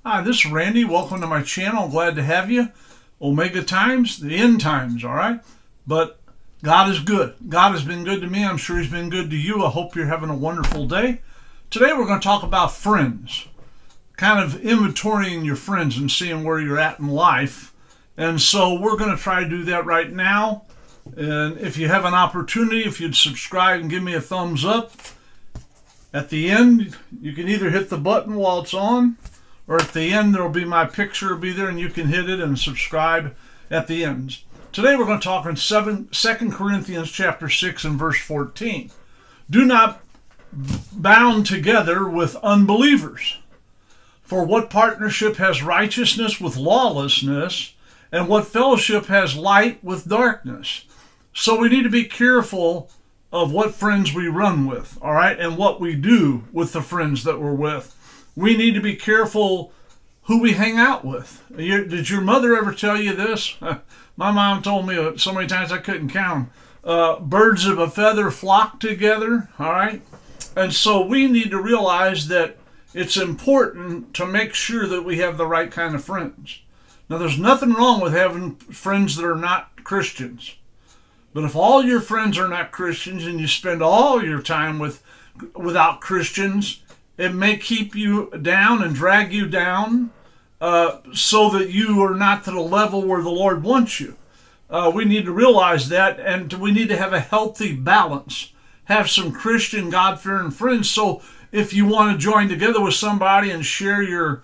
Hi, this is Randy. Welcome to my channel. Glad to have you. Omega times, the end times, all right? But God is good. God has been good to me. I'm sure He's been good to you. I hope you're having a wonderful day. Today we're going to talk about friends, kind of inventorying your friends and seeing where you're at in life. And so we're going to try to do that right now. And if you have an opportunity, if you'd subscribe and give me a thumbs up, at the end, you can either hit the button while it's on, or at the end there'll be my picture will be there and you can hit it and subscribe at the end. Today we're going to talk in 2 Corinthians chapter 6 and verse 14. Do not bound together with unbelievers. For what partnership has righteousness with lawlessness, and what fellowship has light with darkness? So we need to be careful of what friends we run with, all right, and what we do with the friends that we're with. We need to be careful who we hang out with. Did your mother ever tell you this? My mom told me so many times I couldn't count them. Birds of a feather flock together, all right? And so we need to realize that it's important to make sure that we have the right kind of friends. Now, there's nothing wrong with having friends that are not Christians. But if all your friends are not Christians and you spend all your time without Christians, it may keep you down and drag you down so that you are not to the level where the Lord wants you. We need to realize that, and we need to have a healthy balance. Have some Christian, God-fearing friends. So if you want to join together with somebody and share your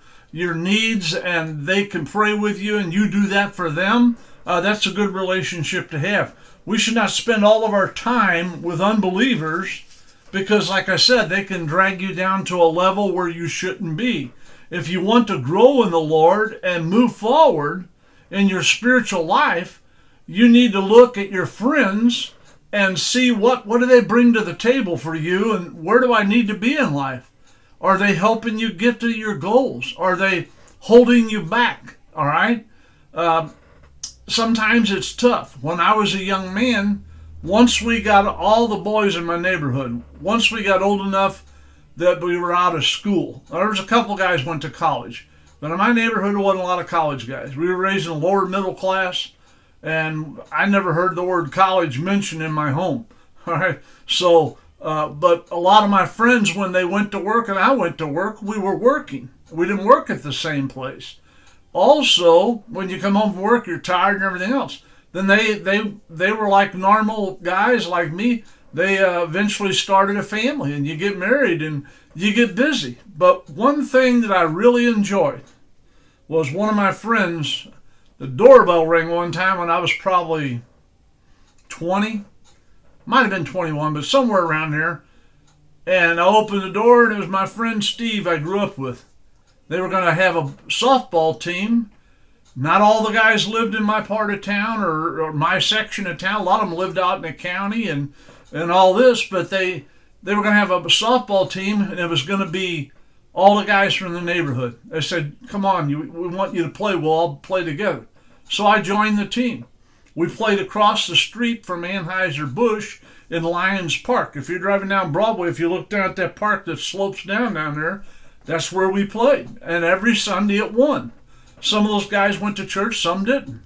needs and they can pray with you and you do that for them, that's a good relationship to have. We should not spend all of our time with unbelievers because, like I said, they can drag you down to a level where you shouldn't be. If you want to grow in the Lord and move forward in your spiritual life, you need to look at your friends and see what do they bring to the table for you and where do I need to be in life? Are they helping you get to your goals? Are they holding you back? All right? Sometimes it's tough. When I was a young man, once we got all the boys in my neighborhood, once we got old enough that we were out of school, there was a couple guys went to college, but in my neighborhood there wasn't a lot of college guys. We were raised in the lower middle class, and I never heard the word college mentioned in my home. All right, so but a lot of my friends, when they went to work and I went to work, we were working. We didn't work at the same place. Also, when you come home from work, you're tired and everything else. Then they were like normal guys like me. They eventually started a family, and you get married and you get busy. But one thing that I really enjoyed was one of my friends, the doorbell rang one time when I was probably 20, might have been 21, but somewhere around there. And I opened the door, and it was my friend Steve I grew up with. They were going to have a softball team. Not all the guys lived in my part of town or my section of town. A lot of them lived out in the county and all this, but they were going to have a softball team, and it was going to be all the guys from the neighborhood. They said, come on, we want you to play. We'll all play together. So I joined the team. We played across the street from Anheuser-Busch in Lions Park. If you're driving down Broadway, if you look down at that park that slopes down there, that's where we played. And every Sunday at 1. Some of those guys went to church, some didn't.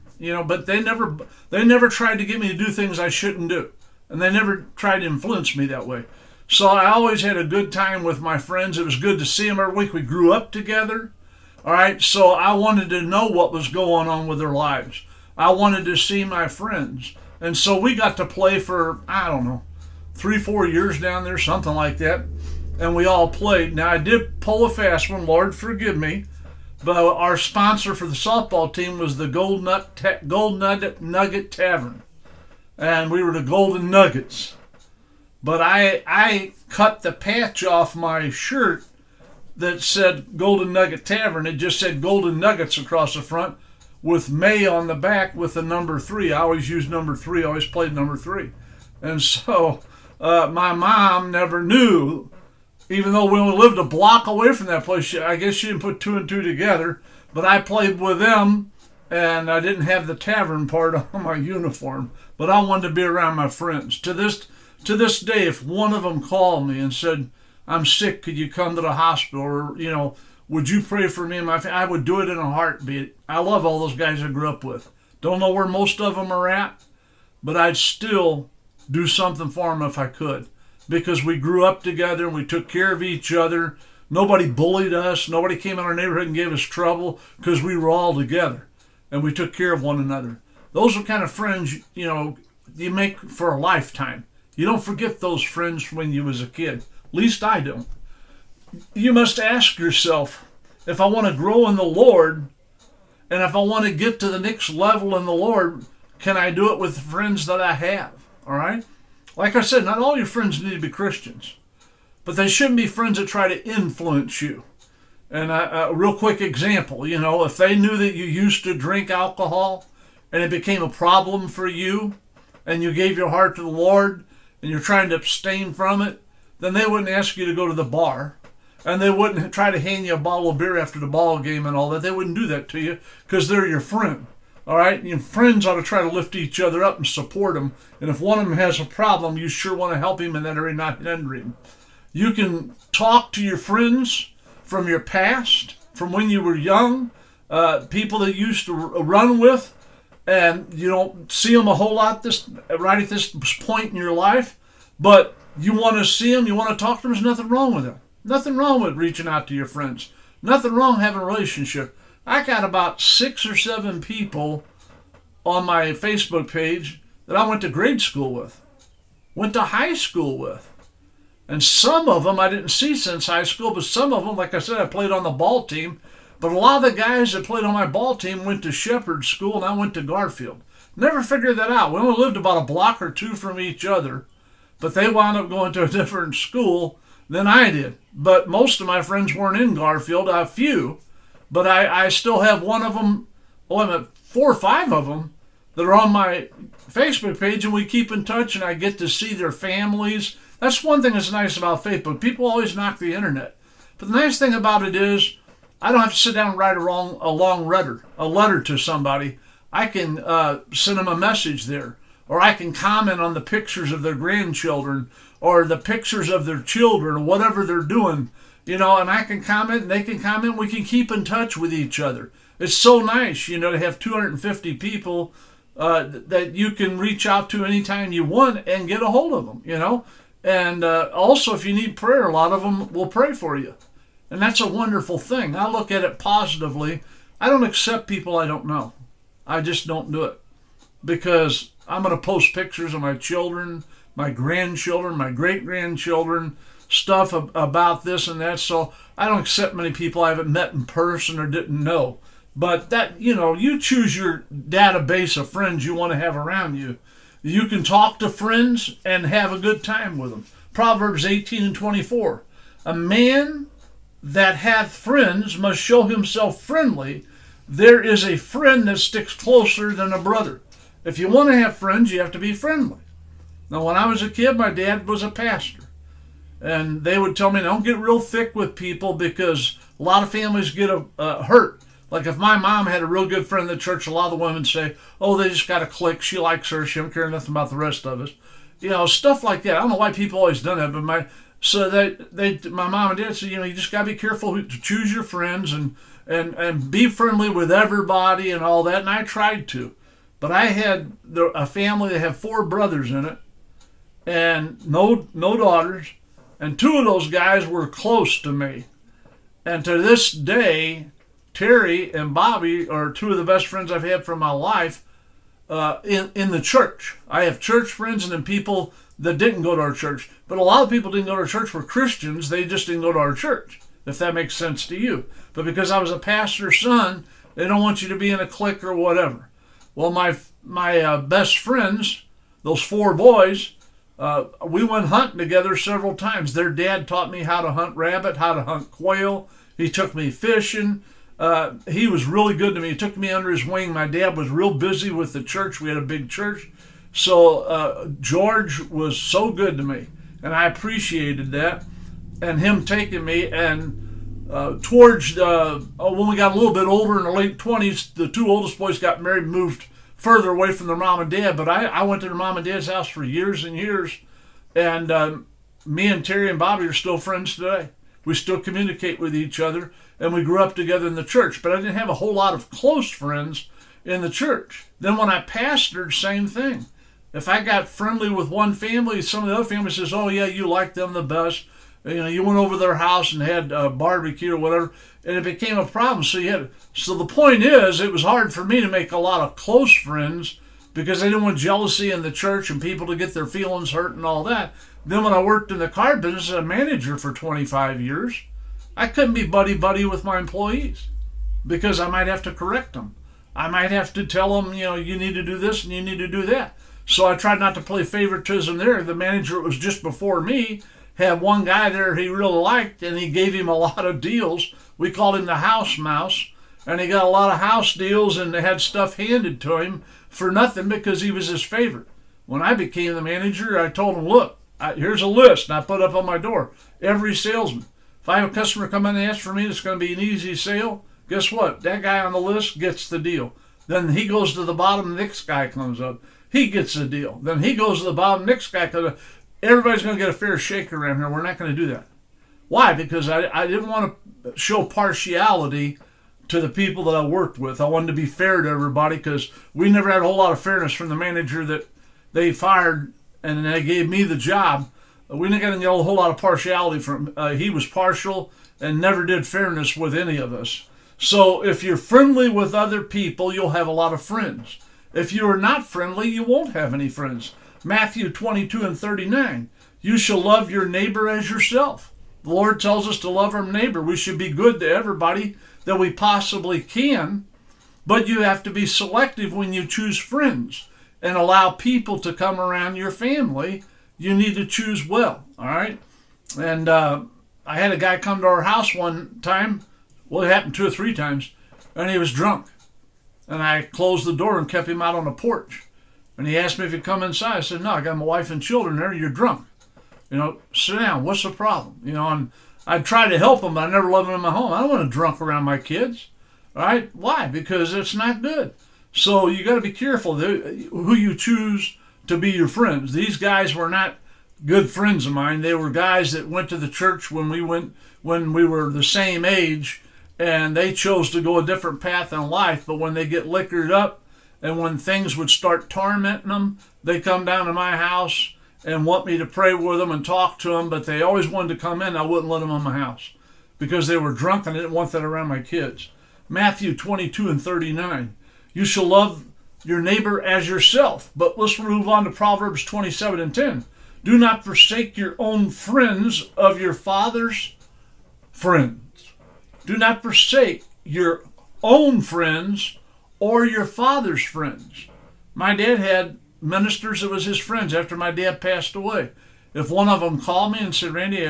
But they never tried to get me to do things I shouldn't do. And they never tried to influence me that way. So I always had a good time with my friends. It was good to see them every week. We grew up together. All right, so I wanted to know what was going on with their lives. I wanted to see my friends. And so we got to play for, 3-4 years down there, something like that. And we all played. Now, I did pull a fast one, Lord forgive me, but our sponsor for the softball team was the Gold Nugget Tavern. And we were the Golden Nuggets. But I cut the patch off my shirt that said Golden Nugget Tavern. It just said Golden Nuggets across the front with May on the back with the number 3. I always used number 3. I always played number 3. And so my mom never knew, even though we only lived a block away from that place. I guess she didn't put 2 and 2 together. But I played with them, and I didn't have the tavern part on my uniform. But I wanted to be around my friends. To this day, if one of them called me and said, I'm sick. Could you come to the hospital? Or, would you pray for me and my family? I would do it in a heartbeat. I love all those guys I grew up with. Don't know where most of them are at, but I'd still do something for them if I could, because we grew up together and we took care of each other. Nobody bullied us. Nobody came in our neighborhood and gave us trouble, because we were all together and we took care of one another. Those are kind of friends, you make for a lifetime. You don't forget those friends from when you was a kid. At least I don't. You must ask yourself, if I want to grow in the Lord, and if I want to get to the next level in the Lord, can I do it with the friends that I have? All right? Like I said, not all your friends need to be Christians, but they shouldn't be friends that try to influence you. And a real quick example, if they knew that you used to drink alcohol and it became a problem for you, and you gave your heart to the Lord and you're trying to abstain from it, then they wouldn't ask you to go to the bar. And they wouldn't try to hand you a bottle of beer after the ball game and all that. They wouldn't do that to you, because they're your friend. All right? Your friends ought to try to lift each other up and support them. And if one of them has a problem, you sure want to help him in that area, not hinder him. You can talk to your friends from your past, from when you were young, people that you used to run with, and you don't see them a whole lot right at this point in your life, but you want to see them, you want to talk to them. There's nothing wrong with them. Nothing wrong with reaching out to your friends. Nothing wrong having a relationship. I got about 6 or 7 people on my Facebook page that I went to grade school with, went to high school with. And some of them I didn't see since high school, but some of them, like I said, I played on the ball team. But a lot of the guys that played on my ball team went to Shepherd School, and I went to Garfield. Never figured that out. We only lived about a block or two from each other, but they wound up going to a different school than I did. But most of my friends weren't in Garfield, a few, but I still have one of them, 4 or 5 of them that are on my Facebook page, and we keep in touch, and I get to see their families. That's one thing that's nice about Facebook. People always knock the internet. But the nice thing about it is I don't have to sit down and write a long letter to somebody. I can send them a message there, or I can comment on the pictures of their grandchildren or the pictures of their children or whatever they're doing, and I can comment and they can comment. We can keep in touch with each other. It's so nice, to have 250 people that you can reach out to anytime you want and get a hold of them, And also, if you need prayer, a lot of them will pray for you. And that's a wonderful thing. I look at it positively. I don't accept people I don't know. I just don't do it, because I'm going to post pictures of my children, my grandchildren, my great-grandchildren, stuff about this and that. So I don't accept many people I haven't met in person or didn't know. But that, you choose your database of friends you want to have around you. You can talk to friends and have a good time with them. Proverbs 18:24. A man that hath friends must show himself friendly. There is a friend that sticks closer than a brother. If you want to have friends, you have to be friendly. Now, when I was a kid, my dad was a pastor. And they would tell me, don't get real thick with people, because a lot of families get hurt. Like if my mom had a real good friend in the church, a lot of the women say, oh, they just got a clique. She likes her. She don't care nothing about the rest of us. Stuff like that. I don't know why people always done that, but my mom and dad said, you just got to be careful to choose your friends and be friendly with everybody and all that. And I tried to. But I had a family that had 4 brothers in it and no daughters. And 2 of those guys were close to me. And to this day, Terry and Bobby are 2 of the best friends I've had from my life in the church. I have church friends and then people that didn't go to our church. But a lot of people didn't go to our church were Christians. They just didn't go to our church, if that makes sense to you. But because I was a pastor's son, they don't want you to be in a clique or whatever. Well, my best friends, those 4 boys, we went hunting together several times. Their dad taught me how to hunt rabbit, how to hunt quail. He took me fishing. He was really good to me. He took me under his wing. My dad was real busy with the church. We had a big church. So George was so good to me, and I appreciated that. And him taking me, and towards when we got a little bit older in the late 20s, the 2 oldest boys got married and moved further away from their mom and dad. But I went to their mom and dad's house for years and years, and me and Terry and Bobby are still friends today. We still communicate with each other, and we grew up together in the church. But I didn't have a whole lot of close friends in the church. Then when I pastored, same thing. If I got friendly with one family, some of the other families says, "Oh yeah, you like them the best." You went over their house and had a barbecue or whatever, and it became a problem. So the point is, it was hard for me to make a lot of close friends because I didn't want jealousy in the church and people to get their feelings hurt and all that. Then when I worked in the car business as a manager for 25 years, I couldn't be buddy-buddy with my employees because I might have to correct them. I might have to tell them, you need to do this and you need to do that. So I tried not to play favoritism there. The manager that was just before me had one guy there he really liked, and he gave him a lot of deals. We called him the house mouse, and he got a lot of house deals, and they had stuff handed to him for nothing because he was his favorite. When I became the manager, I told him, look, here's a list, and I put up on my door. Every salesman. If I have a customer come in and ask for me, it's going to be an easy sale. Guess what? That guy on the list gets the deal. Then he goes to the bottom, the next guy comes up. He gets the deal. Then he goes to the bottom, the next guy comes up. Everybody's going to get a fair shake around here. We're not going to do that. Why? Because I didn't want to show partiality to the people that I worked with. I wanted to be fair to everybody because we never had a whole lot of fairness from the manager that they fired and they gave me the job. We didn't get a whole lot of partiality from he was partial and never did fairness with any of us. So if you're friendly with other people, you'll have a lot of friends. If you are not friendly, you won't have any friends. Matthew 22:39. You shall love your neighbor as yourself. The Lord tells us to love our neighbor. We should be good to everybody that we possibly can, but you have to be selective when you choose friends and allow people to come around your family. You need to choose well, all right? And I had a guy come to our house one time. Well, it happened 2 or 3 times, and he was drunk. And I closed the door and kept him out on the porch. And he asked me if he'd come inside. I said, no, I got my wife and children there. You're drunk. Sit down. What's the problem? And I'd try to help him, but I never let him in my home. I don't want to drunk around my kids. All right? Why? Because it's not good. So you got to be careful who you choose to be your friends. These guys were not good friends of mine. They were guys that went to the church when we were the same age, and they chose to go a different path in life. But when they get liquored up, and when things would start tormenting them, they come down to my house and want me to pray with them and talk to them, but they always wanted to come in. I wouldn't let them in my house because they were drunk and I didn't want that around my kids. Matthew 22:39. You shall love your neighbor as yourself. But let's move on to Proverbs 27:10. Do not forsake your own friends of your father's friends. Do not forsake your own friends or your father's friends. My dad had ministers that was his friends after my dad passed away. If one of them called me and said, Randy,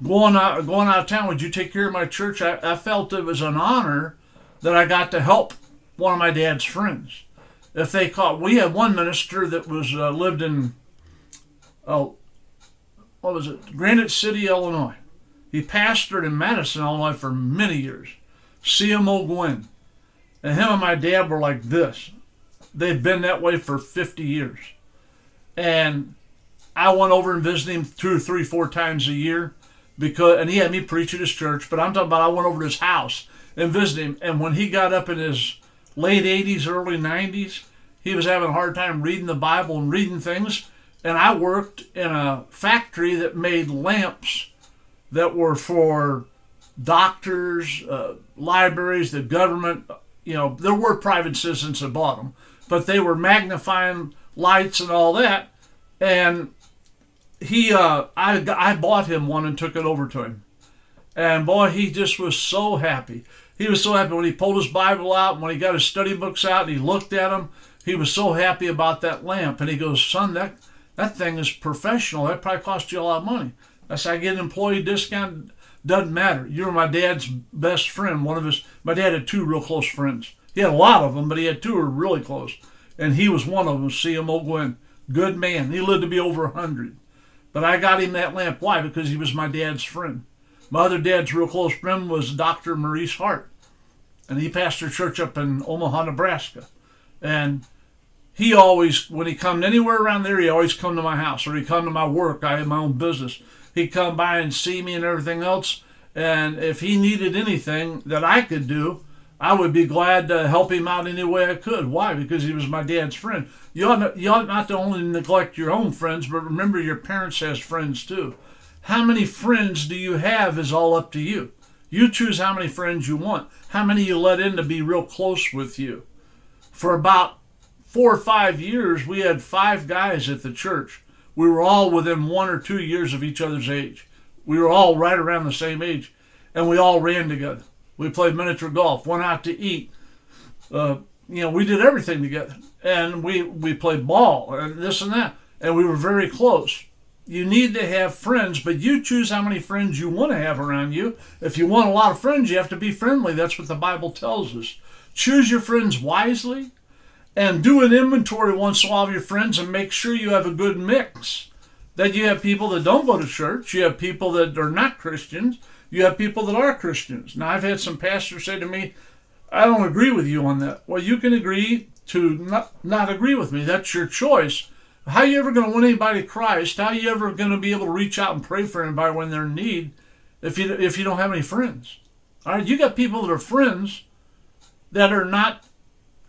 going out of town, would you take care of my church? I felt it was an honor that I got to help one of my dad's friends. If they called, we had one minister that was lived in, Granite City, Illinois. He pastored in Madison, Illinois for many years. CMO Gwynn. And him and my dad were like this. They'd been that way for 50 years. And I went over and visited him 2 or 3, 4 times a year, and he had me preach at his church. But I'm talking about I went over to his house and visited him. And when he got up in his late 80s, early 90s, he was having a hard time reading the Bible and reading things. And I worked in a factory that made lamps that were for doctors, libraries, the government. There were private citizens that bought them, but they were magnifying lights and all that. And I bought him one and took it over to him. And boy, he just was so happy. He was so happy when he pulled his Bible out, and when he got his study books out and he looked at them, he was so happy about that lamp. And he goes, son, that thing is professional. That probably cost you a lot of money. I said, I get an employee discount. Doesn't matter. You're my dad's best friend. My dad had 2 real close friends. He had a lot of them, but he had 2 who were really close. And he was one of them, CMO Gwynn. Good man. He lived to be over 100. But I got him that lamp. Why? Because he was my dad's friend. My other dad's real close friend was Dr. Maurice Hart. And he pastored church up in Omaha, Nebraska. And he always, when he come anywhere around there, he always come to my house or he come to my work. I have my own business. He'd come by and see me and everything else. And if he needed anything that I could do, I would be glad to help him out any way I could. Why? Because he was my dad's friend. You ought not to only neglect your own friends, but remember your parents has friends too. How many friends do you have is all up to you. You choose how many friends you want. How many you let in to be real close with you. For about 4 or 5 years, we had 5 guys at the church. We were all within 1 or 2 years of each other's age. We were all right around the same age, and we all ran together. We played miniature golf, went out to eat. We did everything together, and we played ball and this and that, and we were very close. You need to have friends, but you choose how many friends you want to have around you. If you want a lot of friends, you have to be friendly. That's what the Bible tells us. Choose your friends wisely, and do an inventory once in a while of your friends and make sure you have a good mix. That you have people that don't go to church, you have people that are not Christians, you have people that are Christians. Now, I've had some pastors say to me, I don't agree with you on that. Well, you can agree to not agree with me. That's your choice. How are you ever going to win anybody to Christ? How are you ever going to be able to reach out and pray for anybody when they're in need if you don't have any friends? All right, you got people that are friends that are not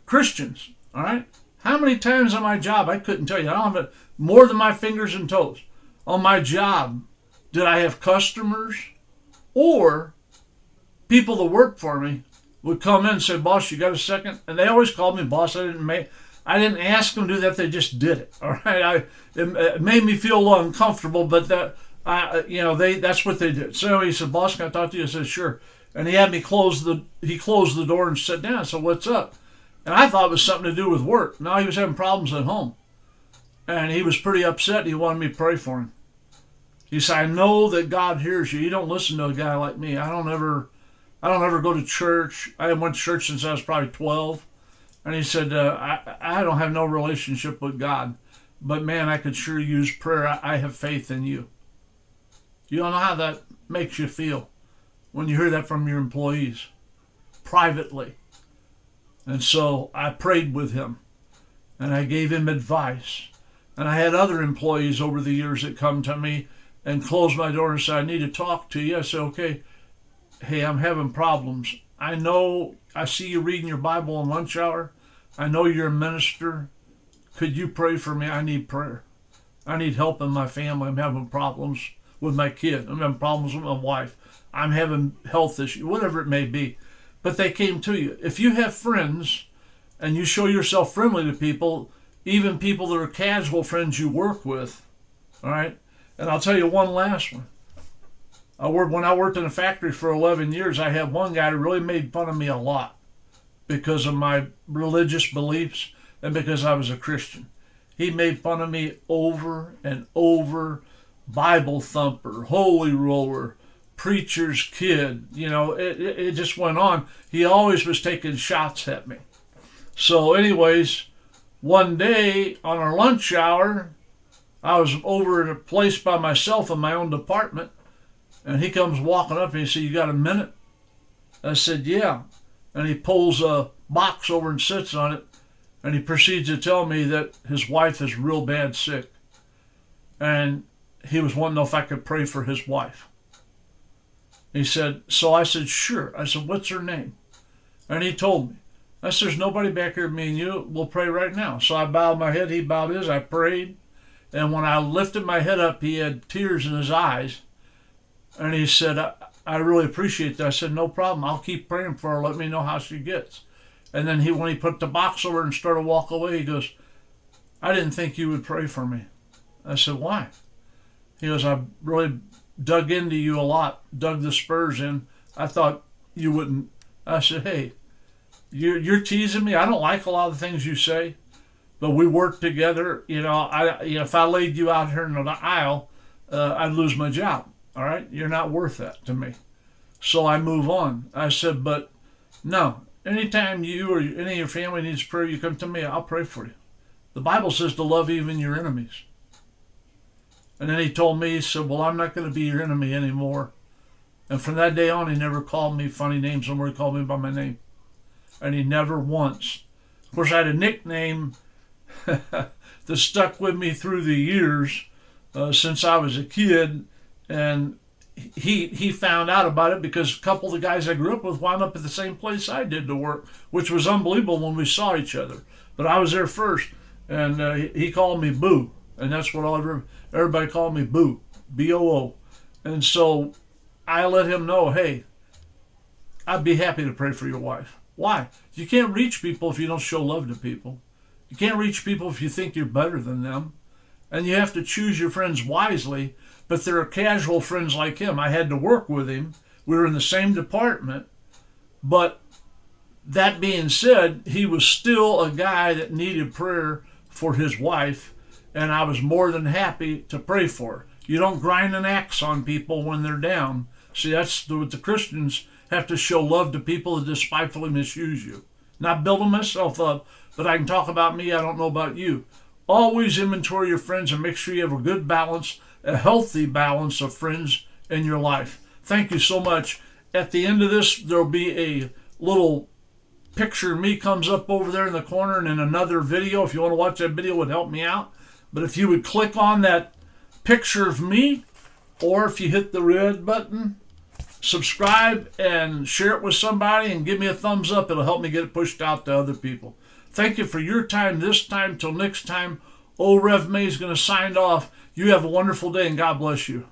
Christians. All right, how many times on my job, I couldn't tell you, I don't have it, more than my fingers and toes. On my job, did I have customers or people that worked for me would come in and say, boss, you got a second? And they always called me boss. I didn't ask them to do that. They just did it. All right. It made me feel a little uncomfortable, but that's what they did. So he said, boss, can I talk to you? I said, sure. And he had me close the door and sit down. So what's up? And I thought it was something to do with work. No, he was having problems at home. And he was pretty upset. He wanted me to pray for him. He said, I know that God hears you. You don't listen to a guy like me. I don't ever go to church. I haven't went to church since I was probably 12. And he said, I don't have no relationship with God. But man, I could sure use prayer. I have faith in you. You don't know how that makes you feel when you hear that from your employees privately. And so I prayed with him. And I gave him advice. And I had other employees over the years that come to me and close my door and say, I need to talk to you. I say, okay, hey, I'm having problems. I see you reading your Bible in lunch hour. I know you're a minister. Could you pray for me? I need prayer. I need help in my family. I'm having problems with my kid. I'm having problems with my wife. I'm having health issues, whatever it may be. But they came to you. If you have friends and you show yourself friendly to people, even people that are casual friends you work with, all right? And I'll tell you one last one. When I worked in a factory for 11 years, I had one guy who really made fun of me a lot because of my religious beliefs and because I was a Christian. He made fun of me over and over. Bible thumper, holy roller, preacher's kid. It just went on. He always was taking shots at me. So anyways, one day on our lunch hour, I was over at a place by myself in my own department, and he comes walking up and he said, you got a minute? I said, yeah. And he pulls a box over and sits on it, and he proceeds to tell me that his wife is real bad sick. And he was wanting to know if I could pray for his wife. He said, so I said, sure. I said, what's her name? And he told me. I said, there's nobody back here, me and you. We'll pray right now. So I bowed my head. He bowed his. I prayed. And when I lifted my head up, he had tears in his eyes. And he said, I really appreciate that. I said, no problem. I'll keep praying for her. Let me know how she gets. And then when he put the box over and started to walk away, he goes, I didn't think you would pray for me. I said, why? He goes, I really dug into you a lot, dug the spurs in. I thought you wouldn't. I said, hey, you're teasing me. I don't like a lot of the things you say, but we work together. If I laid you out here in the aisle, I'd lose my job. All right? You're not worth that to me. So I move on. I said, but no, anytime you or any of your family needs prayer, you come to me, I'll pray for you. The Bible says to love even your enemies. And then he told me, he said, well, I'm not going to be your enemy anymore. And from that day on, he never called me funny names anymore. He called me by my name. And he never once. Of course, I had a nickname that stuck with me through the years since I was a kid, and he found out about it because a couple of the guys I grew up with wound up at the same place I did to work, which was unbelievable when we saw each other. But I was there first, and he called me Boo, and that's what everybody called me, Boo, B-O-O. And so I let him know, hey, I'd be happy to pray for your wife. Why? You can't reach people if you don't show love to people. You can't reach people if you think you're better than them. And you have to choose your friends wisely, but there are casual friends like him. I had to work with him. We were in the same department. But that being said, he was still a guy that needed prayer for his wife, and I was more than happy to pray for her. You don't grind an axe on people when they're down. See, that's what the Christians have to show love to people that despitefully misuse you. Not building myself up, but I can talk about me, I don't know about you. Always inventory your friends and make sure you have a good balance, a healthy balance of friends in your life. Thank you so much. At the end of this, there'll be a little picture of me comes up over there in the corner, and in another video, if you want to watch that video, it would help me out. But if you would click on that picture of me, or if you hit the red button, subscribe and share it with somebody and give me a thumbs up. It'll help me get it pushed out to other people. Thank you for your time this time. Till next time, old Rev May is going to sign off. You have a wonderful day and God bless you.